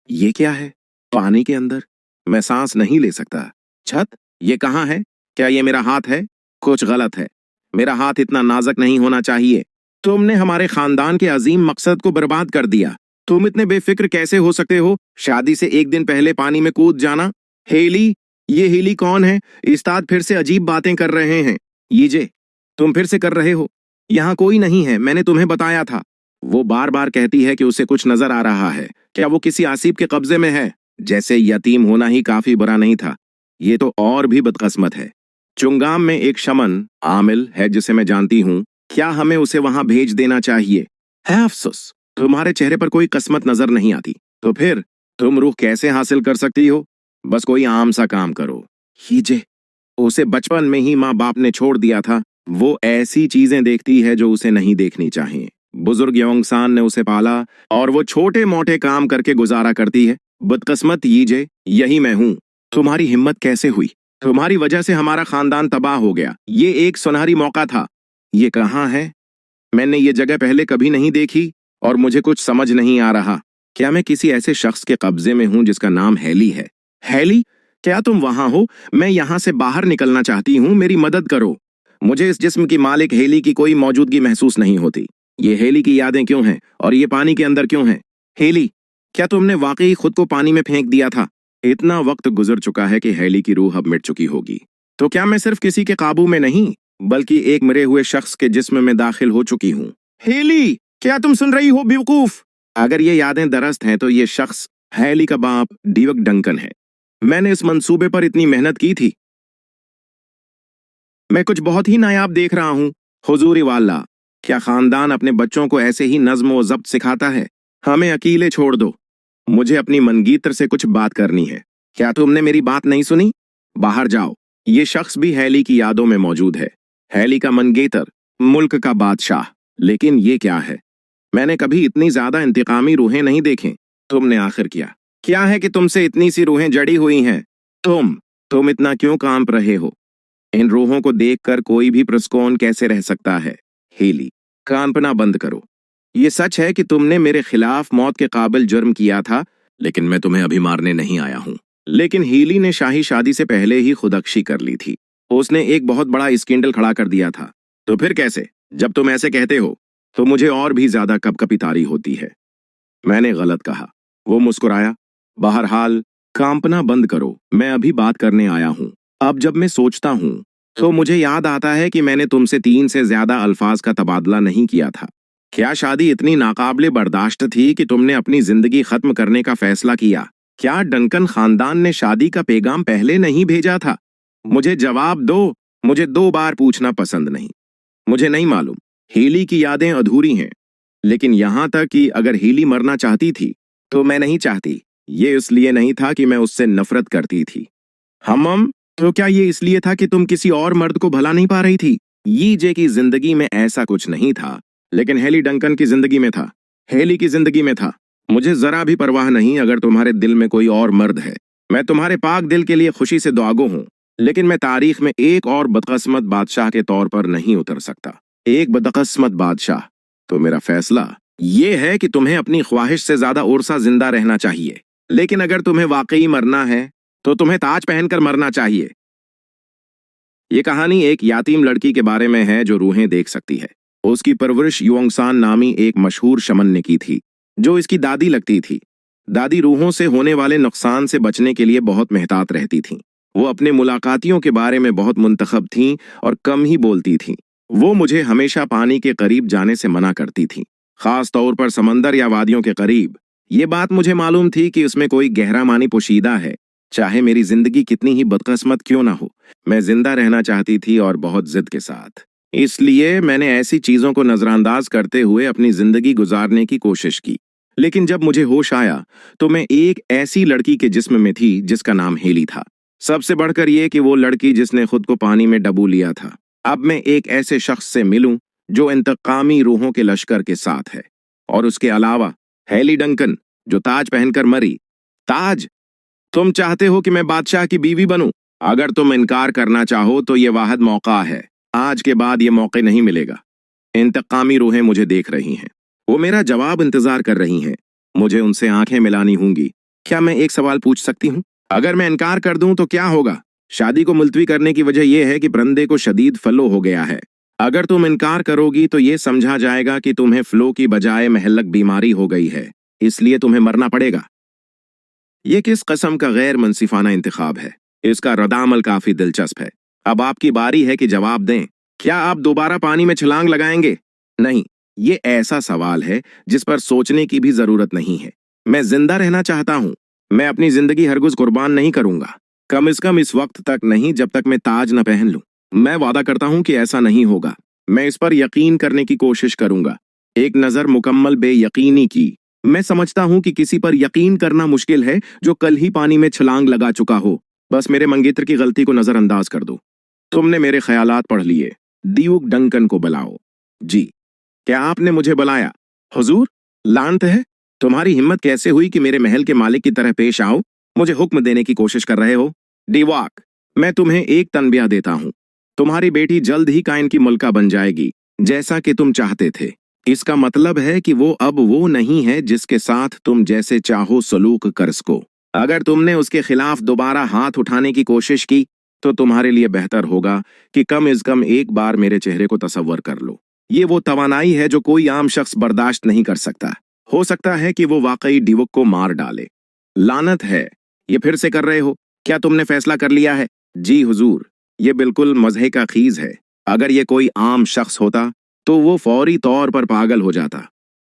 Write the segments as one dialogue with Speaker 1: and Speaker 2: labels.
Speaker 1: ये क्या है? पानी के अंदर मैं सांस नहीं ले सकता। छत, ये कहाँ है? क्या ये मेरा हाथ है? कुछ गलत है। मेरा हाथ इतना नाजुक नहीं होना चाहिए। तुमने हमारे खानदान के अजीम मकसद को बर्बाद कर दिया। तुम इतने बेफिक्र कैसे हो सकते हो? शादी से एक दिन पहले पानी में कूद जाना। हेली, ये हेली कौन है? उस्ताद फिर से अजीब बातें कर रहे हैं। ये तुम फिर से कर रहे हो। यहाँ कोई नहीं है, मैंने तुम्हें बताया था। वो बार बार कहती है कि उसे कुछ नजर आ रहा है। क्या वो किसी आसिफ के कब्जे में है? जैसे यतीम होना ही काफी बुरा नहीं था, ये तो और भी बदकिस्मत है। चुंगाम में एक शमन आमिल है जिसे मैं जानती हूँ। क्या हमें उसे वहां भेज देना चाहिए? है अफसोस, तुम्हारे चेहरे पर कोई किस्मत नजर नहीं आती। तो फिर तुम रूह कैसे हासिल कर सकती हो? बस कोई आम सा काम करो। हीजे, उसे बचपन में ही माँ बाप ने छोड़ दिया था। वो ऐसी चीजें देखती है जो उसे नहीं देखनी चाहिए। बुजुर्ग योंगसान ने उसे पाला और वो छोटे मोटे काम करके गुजारा करती है। बदकिस्मत यीजे, यही मैं हूँ। तुम्हारी हिम्मत कैसे हुई? तुम्हारी वजह से हमारा खानदान तबाह हो गया। ये एक सुनहरी मौका था। ये कहाँ है? मैंने ये जगह पहले कभी नहीं देखी और मुझे कुछ समझ नहीं आ रहा। क्या मैं किसी ऐसे शख्स के कब्जे में हूँ जिसका नाम हेली है? हेली, क्या तुम वहां हो? मैं यहाँ से बाहर निकलना चाहती हूँ, मेरी मदद करो। मुझे इस जिस्म की मालिक हेली की कोई मौजूदगी महसूस नहीं होती। ये हेली की यादें क्यों हैं और ये पानी के अंदर क्यों है? हेली, क्या तुमने वाकई खुद को पानी में फेंक दिया था? इतना वक्त गुजर चुका है कि हेली की रूह अब मिट चुकी होगी। तो क्या मैं सिर्फ किसी के काबू में नहीं बल्कि एक मरे हुए शख्स के जिस्म में दाखिल हो चुकी हूँ? हेली, क्या तुम सुन रही हो बेवकूफ? अगर ये यादें दरस्त हैं तो ये शख्स हेली का बाप डीवक डंकन है। मैंने इस मंसूबे पर इतनी मेहनत की थी। मैं कुछ बहुत ही नायाब देख रहा हूँ। हुजूरी वाला, क्या खानदान अपने बच्चों को ऐसे ही नज्म व ज़ब्त सिखाता है? हमें अकेले छोड़ दो। मुझे अपनी मनगीतर से कुछ बात करनी है। क्या तुमने मेरी बात नहीं सुनी? बाहर जाओ। ये शख्स भी हैली की यादों में मौजूद है। हैली का मनगीतर, मुल्क का बादशाह। लेकिन ये क्या है? मैंने कभी इतनी ज्यादा इंतकामी रूहें नहीं देखें। तुमने आखिर क्या है कि तुमसे इतनी सी रूहें जड़ी हुई हैं? तुम इतना क्यों कांप रहे हो? इन रूहों को देखकर कोई भी प्रस्कौन कैसे रह सकता है? हेली, कांपना बंद करो। ये सच है कि तुमने मेरे खिलाफ मौत के काबिल जुर्म किया था, लेकिन मैं तुम्हें अभी मारने नहीं आया हूं। लेकिन हेली ने शाही शादी से पहले ही खुदकुशी कर ली थी। उसने एक बहुत बड़ा स्कैंडल खड़ा कर दिया था। तो फिर कैसे? जब तुम ऐसे कहते हो तो मुझे और भी ज्यादा कपकपी तारी होती है। मैंने गलत कहा। वो मुस्कुराया। बहरहाल, कांपना बंद करो, मैं अभी बात करने आया हूँ। अब जब मैं सोचता हूँ तो मुझे याद आता है कि मैंने तुमसे 3 से ज्यादा अल्फाज का तबादला नहीं किया था। क्या शादी इतनी नाकाबिले बर्दाश्त थी कि तुमने अपनी जिंदगी खत्म करने का फैसला किया? क्या डंकन खानदान ने शादी का पैगाम पहले नहीं भेजा था? मुझे जवाब दो। मुझे 2 बार पूछना पसंद नहीं। मुझे नहीं मालूम। हेली की यादें अधूरी हैं। लेकिन यहां तक कि अगर हेली मरना चाहती थी तो मैं नहीं चाहती। ये इसलिए नहीं था कि मैं उससे नफरत करती थी। हम तो क्या ये इसलिए था कि तुम किसी और मर्द को भला नहीं पा रही थी? ये की जिंदगी में ऐसा कुछ नहीं था, लेकिन हेली डंकन की जिंदगी में था। हेली की जिंदगी में था। मुझे जरा भी परवाह नहीं अगर तुम्हारे दिल में कोई और मर्द है। मैं तुम्हारे पाक दिल के लिए खुशी से दुआगो हूँ, लेकिन मैं तारीख में एक और बदकिस्मत बादशाह के तौर पर नहीं उतर सकता। एक बदकिस्मत बादशाह। तो मेरा फैसला ये है कि तुम्हें अपनी ख्वाहिश से ज्यादा उर्सा जिंदा रहना चाहिए। लेकिन अगर तुम्हें वाकई मरना है तो तुम्हें ताज पहनकर मरना चाहिए। ये कहानी एक यातीम लड़की के बारे में है जो रूहें देख सकती है। उसकी परवरिश योंगसान नामी एक मशहूर शमन ने की थी, जो इसकी दादी लगती थी। दादी रूहों से होने वाले नुकसान से बचने के लिए बहुत मेहतात रहती थीं। वो अपने मुलाकातियों के बारे में बहुत मुंतखब थीं और कम ही बोलती थीं। वो मुझे हमेशा पानी के करीब जाने से मना करती थीं, खास तौर पर समंदर या वादियों के करीब। ये बात मुझे मालूम थी कि उसमें कोई गहरा मानी पोशीदा है। चाहे मेरी जिंदगी कितनी ही बदकिस्मत क्यों ना हो, मैं जिंदा रहना चाहती थी और बहुत जिद के साथ। इसलिए मैंने ऐसी चीजों को नजरअंदाज करते हुए अपनी जिंदगी गुजारने की कोशिश की। लेकिन जब मुझे होश आया तो मैं एक ऐसी लड़की के जिस्म में थी जिसका नाम हेली था। सबसे बढ़कर यह कि वो लड़की जिसने खुद को पानी में डबो लिया था। अब मैं एक ऐसे शख्स से मिलूं जो इंतकामी रूहों के लश्कर के साथ है। और उसके अलावा हेली डंकन, जो ताज पहनकर मरी। ताज, तुम चाहते हो कि मैं बादशाह की बीवी बनूं? अगर तुम इनकार करना चाहो तो ये वाहिद मौका है। आज के बाद ये मौके नहीं मिलेगा। इंतकामी रूहें मुझे देख रही हैं। वो मेरा जवाब इंतजार कर रही हैं। मुझे उनसे आंखें मिलानी होंगी। क्या मैं एक सवाल पूछ सकती हूँ? अगर मैं इनकार कर दूं तो क्या होगा? शादी को मुलतवी करने की वजह यह है कि बंदे को शदीद फ्लो हो गया है। अगर तुम इनकार करोगी तो ये समझा जाएगा कि तुम्हें फ्लो की बजाय महलक बीमारी हो गई है, इसलिए तुम्हें मरना पड़ेगा। ये किस किस्म का गैर मुनसिफाना इंतखाब है? इसका रद्द-अमल काफी दिलचस्प है। अब आपकी बारी है कि जवाब दें। क्या आप दोबारा पानी में छलांग लगाएंगे? नहीं, ये ऐसा सवाल है जिस पर सोचने की भी जरूरत नहीं है। मैं जिंदा रहना चाहता हूँ। मैं अपनी जिंदगी हरगिज कुर्बान नहीं करूंगा, कम से कम इस वक्त तक नहीं जब तक मैं ताज न पहन लूं। मैं वादा करता हूं कि ऐसा नहीं होगा। मैं इस पर यकीन करने की कोशिश करूंगा। एक नजर मुकम्मल बेयकीनी की। मैं समझता हूं कि किसी पर यकीन करना मुश्किल है जो कल ही पानी में छलांग लगा चुका हो। बस मेरे मंगेतर की गलती को नजरअंदाज कर दो। तुमने मेरे ख्यालात पढ़ लिए। ड्यूक डंकन को बुलाओ। जी, क्या आपने मुझे बुलाया? हुजूर, लानत है, तुम्हारी हिम्मत कैसे हुई कि मेरे महल के मालिक की तरह पेश आओ? मुझे हुक्म देने की कोशिश कर रहे हो? डीवाक, मैं तुम्हें एक तनबिया देता हूँ। तुम्हारी बेटी जल्द ही कायन की मुल्का बन जाएगी, जैसा कि तुम चाहते थे। इसका मतलब है कि वो अब वो नहीं है जिसके साथ तुम जैसे चाहो सलूक कर सको। अगर तुमने उसके खिलाफ दोबारा हाथ उठाने की कोशिश की तो तुम्हारे लिए बेहतर होगा कि कम से कम एक बार मेरे चेहरे को तसव्वुर कर लो। ये वो तवानाई है जो कोई आम शख्स बर्दाश्त नहीं कर सकता। हो सकता है कि वो वाकई डिवुक को मार डाले। लानत है, ये फिर से कर रहे हो। क्या तुमने फैसला कर लिया है? जी हुजूर, ये बिल्कुल मज़े का खीज है। अगर ये कोई आम शख्स होता तो वो फौरी तौर पर पागल हो जाता।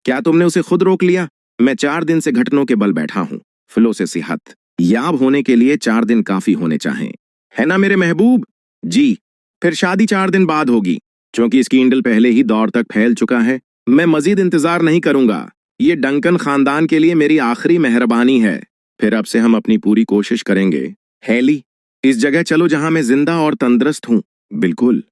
Speaker 1: क्या तुमने उसे खुद रोक लिया? मैं 4 दिन से घुटनों के बल बैठा हूँ। फ्लो से सिहत याब होने के लिए 4 दिन काफी होने चाहें, है ना मेरे महबूब? जी, फिर शादी 4 दिन बाद होगी। क्योंकि इसकी ईंडल पहले ही दौर तक फैल चुका है, मैं मजीद इंतजार नहीं करूंगा। ये डंकन खानदान के लिए मेरी आखिरी मेहरबानी है। फिर अब से हम अपनी पूरी कोशिश करेंगे। हैली, इस जगह चलो जहां मैं जिंदा और तंदुरुस्त हूँ। बिल्कुल।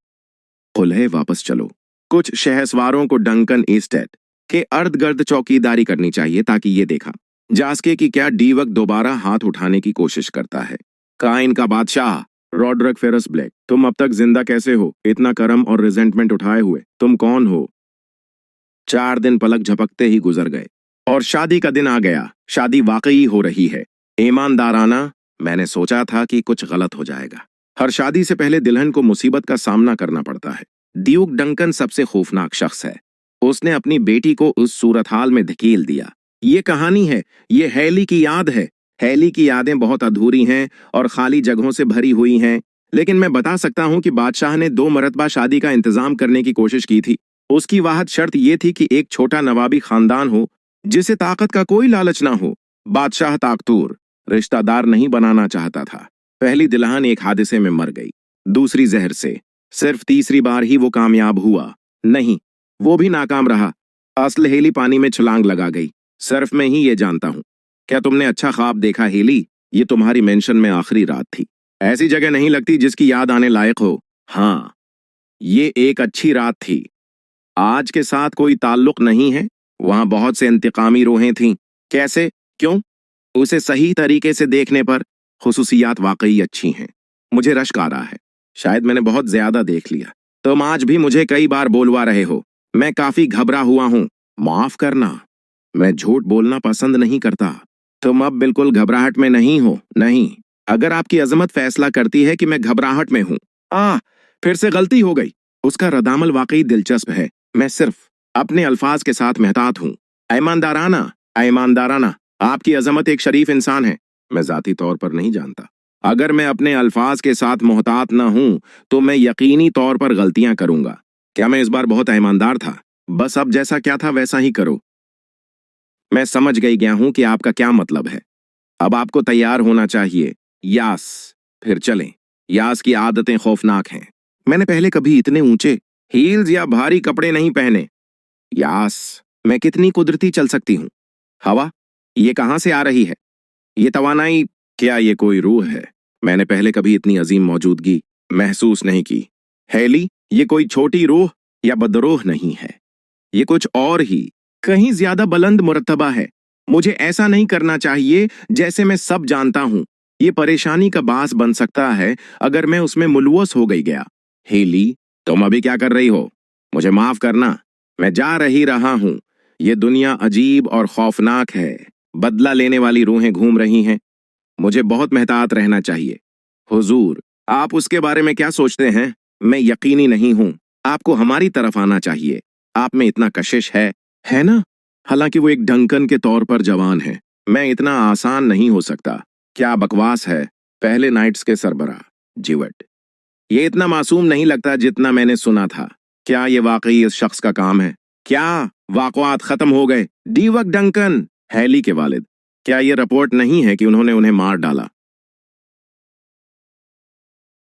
Speaker 1: खुले वापस चलो। कुछ शहसवारों को डंकन एस्टेट के अर्द गर्द चौकीदारी करनी चाहिए ताकि ये देखा जा सके कि क्या डीवक दोबारा हाथ उठाने की कोशिश करता है। काइन का बादशाह रॉड्रिक फेरस ब्लैक, तुम अब तक जिंदा कैसे हो? इतना करम और रिजेंटमेंट उठाए हुए तुम कौन हो? 4 दिन पलक झपकते ही गुजर गए और शादी का दिन आ गया। शादी वाकई हो रही है। ईमानदाराना, मैंने सोचा था कि कुछ गलत हो जाएगा। हर शादी से पहले दुल्हन को मुसीबत का सामना करना पड़ता है। ड्यूक डंकन सबसे खौफनाक शख्स है। उसने अपनी बेटी को उस सूरत हाल में धकेल दिया। ये कहानी है, ये हैली की याद है। हैली की यादें बहुत अधूरी हैं और खाली जगहों से भरी हुई हैं, लेकिन मैं बता सकता हूं कि बादशाह ने 2 मरतबा शादी का इंतजाम करने की कोशिश की थी। उसकी वाहद शर्त ये थी कि एक छोटा नवाबी खानदान हो जिसे ताकत का कोई लालच ना हो। बादशाह ताकतूर रिश्तेदार नहीं बनाना चाहता था। पहली दुल्हन एक हादसे में मर गई, दूसरी जहर से। सिर्फ तीसरी बार ही वो कामयाब हुआ। नहीं, वो भी नाकाम रहा। असल हेली पानी में छलांग लगा गई। सिर्फ मैं ही ये जानता हूँ। क्या तुमने अच्छा ख्वाब देखा हेली? ये तुम्हारी मेंशन में आखिरी रात थी। ऐसी जगह नहीं लगती जिसकी याद आने लायक हो। हाँ, ये एक अच्छी रात थी। आज के साथ कोई ताल्लुक नहीं है। वहां बहुत से इंतकामी रूहें थीं। कैसे? क्यों? उसे सही तरीके से देखने पर खुसूसियात वाकई अच्छी हैं। मुझे रश्क आ रहा है। शायद मैंने बहुत ज्यादा देख लिया। तुम आज भी मुझे कई बार बोलवा रहे हो। मैं काफी घबरा हुआ हूँ। माफ करना, मैं झूठ बोलना पसंद नहीं करता। तुम अब बिल्कुल घबराहट में नहीं हो। नहीं, अगर आपकी अजमत फैसला करती है कि मैं घबराहट में हूँ। फिर से गलती हो गई। उसका रद्द-अमल वाकई दिलचस्प है। मैं सिर्फ अपने अल्फाज के साथ महतात हूँ। ईमानदाराना, ईमानदाराना, आपकी अजमत एक शरीफ इंसान है। मैं जाती तौर पर नहीं जानता। अगर मैं अपने अल्फाज के साथ मोहतात न हूं तो मैं यकीनी तौर पर गलतियां करूंगा। क्या मैं इस बार बहुत ईमानदार था? बस अब जैसा क्या था वैसा ही करो। मैं समझ गया हूं कि आपका क्या मतलब है। अब आपको तैयार होना चाहिए। यास, फिर चलें। यास की आदतें खौफनाक हैं। मैंने पहले कभी इतने ऊंचे हील्स या भारी कपड़े नहीं पहने। यास, मैं कितनी कुदरती चल सकती हूँ। हवा, ये कहां से आ रही है? ये तवानाई, क्या ये कोई रूह है? मैंने पहले कभी इतनी अजीम मौजूदगी महसूस नहीं की। हैली, ये कोई छोटी रूह या बदरूह नहीं है। ये कुछ और ही कहीं ज्यादा बुलंद मुरतबा है। मुझे ऐसा नहीं करना चाहिए जैसे मैं सब जानता हूँ। ये परेशानी का बास बन सकता है अगर मैं उसमें मुलव्वस हो गया। हेली, तुम अभी क्या कर रही हो? मुझे माफ करना, मैं जा रहा हूँ। ये दुनिया अजीब और खौफनाक है। बदला लेने वाली रूहें घूम रही हैं। मुझे बहुत मेहतात रहना चाहिए। हुजूर, आप उसके बारे में क्या सोचते हैं? मैं यकीनी नहीं हूँ। आपको हमारी तरफ आना चाहिए। आप में इतना कशिश है ना? हालांकि वो एक डंकन के तौर पर जवान है। मैं इतना आसान नहीं हो सकता। क्या बकवास है। पहले नाइट्स के सरबराह जिवट, ये इतना मासूम नहीं लगता जितना मैंने सुना था। क्या ये वाकई इस शख्स का काम है? क्या वाक़ात खत्म हो गए? डीवक डंकन, हैली के वालिद, क्या ये रिपोर्ट नहीं है कि उन्होंने उन्हें मार डाला?